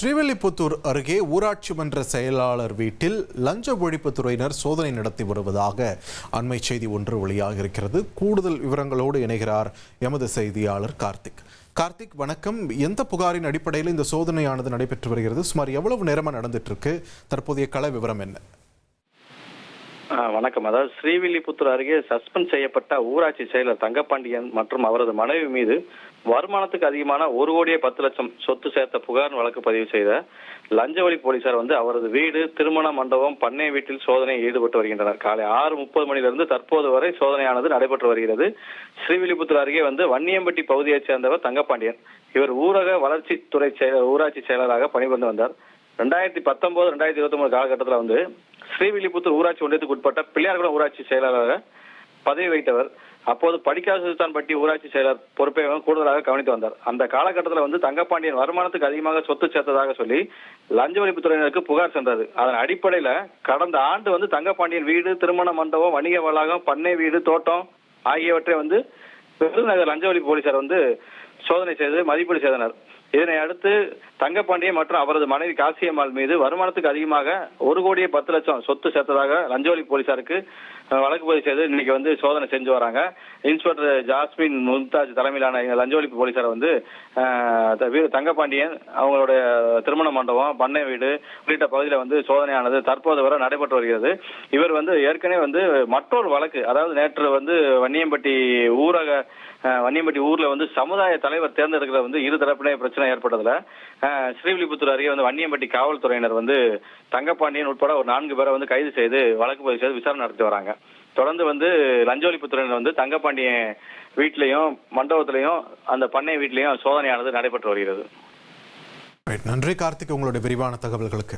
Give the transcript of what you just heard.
ஸ்ரீவில்லிபுத்தூர் அருகே ஊராட்சி மன்ற செயலாளர் வீட்டில் லஞ்ச ஒழிப்புத்துறையினர் சோதனை நடத்தி வருவதாக அண்மை செய்தி ஒன்று வெளியாக இருக்கிறது. கூடுதல் விவரங்களோடு இணைகிறார் எமது செய்தியாளர் கார்த்திக். வணக்கம். எந்த புகாரின் அடிப்படையில் இந்த சோதனையானது நடைபெற்று வருகிறது? சுமார் எவ்வளவு நேரமா நடந்துட்டு இருக்கு? தற்போதைய கள விவரம் என்ன? வணக்கம். அதாவது ஸ்ரீவில்லிபுத்தூர் அருகே சஸ்பெண்ட் செய்யப்பட்ட ஊராட்சி செயலர் தங்கப்பாண்டியன் மற்றும் அவரது மனைவி மீது வருமானத்துக்கு அதிகமான 1,10,00,000 சொத்து சேர்த்த புகார் வழக்கு பதிவு செய்த லஞ்ச ஒழிப்பு போலீசார் அவரது வீடு, திருமண மண்டபம், பண்ணை வீட்டில் சோதனையில் ஈடுபட்டு வருகின்றனர். காலை 6:30 மணியிலிருந்து தற்போது வரை சோதனையானது நடைபெற்று வருகிறது. ஸ்ரீவில்லிபுத்தூர் அருகே வன்னியம்பட்டி பகுதியைச் சேர்ந்தவர் தங்கப்பாண்டியன். இவர் ஊரக வளர்ச்சித்துறை ஊராட்சி செயலராக பணிபுரிந்து வந்தார். 2019-2023 காலகட்டத்தில் ஸ்ரீவில்லிபுத்தூர் ஊராட்சி ஒன்றியத்துக்கு உட்பட்ட பிள்ளையார்குளம் ஊராட்சி செயலாளராக பதவி வைத்தவர். அப்போது படிக்காசுத்தான்பட்டி ஊராட்சி செயலர் பொறுப்பை கூடுதலாக கவனித்து வந்தார். அந்த காலகட்டத்தில் தங்கப்பாண்டியன் வருமானத்துக்கு அதிகமாக சொத்து சேர்த்ததாக சொல்லி லஞ்ச ஒழிப்புத்துறையினருக்கு புகார் சென்றது. அதன் அடிப்படையில கடந்த ஆண்டு தங்கப்பாண்டியன் வீடு, திருமண மண்டபம், வணிக வளாகம், பண்ணை வீடு, தோட்டம் ஆகியவற்றை விருதுநகர் லஞ்ச ஒழிப்பு போலீசார் சோதனை செய்து மதிப்பீடு செய்தனர். இதனை அடுத்து தங்கப்பாண்டியன் மற்றும் அவரது மனைவி காசியம்மாள் மீது வருமானத்துக்கு அதிகமாக 1,10,00,000 சொத்து சேர்த்ததாக லஞ்ச ஒழிப்பு போலீசாருக்கு வழக்கு பதிவு செய்து இன்னைக்கு சோதனை செஞ்சு வராங்க. இன்ஸ்பெக்டர் ஜாஸ்மின் மும்தாஜ் தலைமையிலான லஞ்ச ஒழிப்பு போலீசார் தங்கப்பாண்டியன் அவங்களுடைய திருமண மண்டபம், பண்ணை வீடு உள்ளிட்ட பகுதியில் சோதனையானது தற்போது வரை நடைபெற்று வருகிறது. இவர் ஏற்கனவே மற்றொரு வழக்கு, அதாவது நேற்று வன்னியம்பட்டி ஊர்ல சமுதாய தலைவர் தேர்ந்தெடுக்கிற இரு தரப்பினே பிரச்சனை ஏற்பட்டதுல ஸ்ரீவில்லிபுத்தூர் அருகே வன்னியம்பட்டி காவல்துறையினர் தங்கப்பாண்டியன் உட்பட ஒரு 4 பேரை கைது செய்து வழக்கு பதிவு செய்து விசாரணை நடத்தி வராங்க. தொடர்ந்து லஞ்ச ஒழிப்புத்துறையினர் தங்கப்பாண்டியன் வீட்லயும் மண்டபத்திலையும் அந்த பண்ணை வீட்லயும் சோதனையானது நடைபெற்று வருகிறது. நன்றி கார்த்திக், உங்களுடைய விரிவான தகவல்களுக்கு.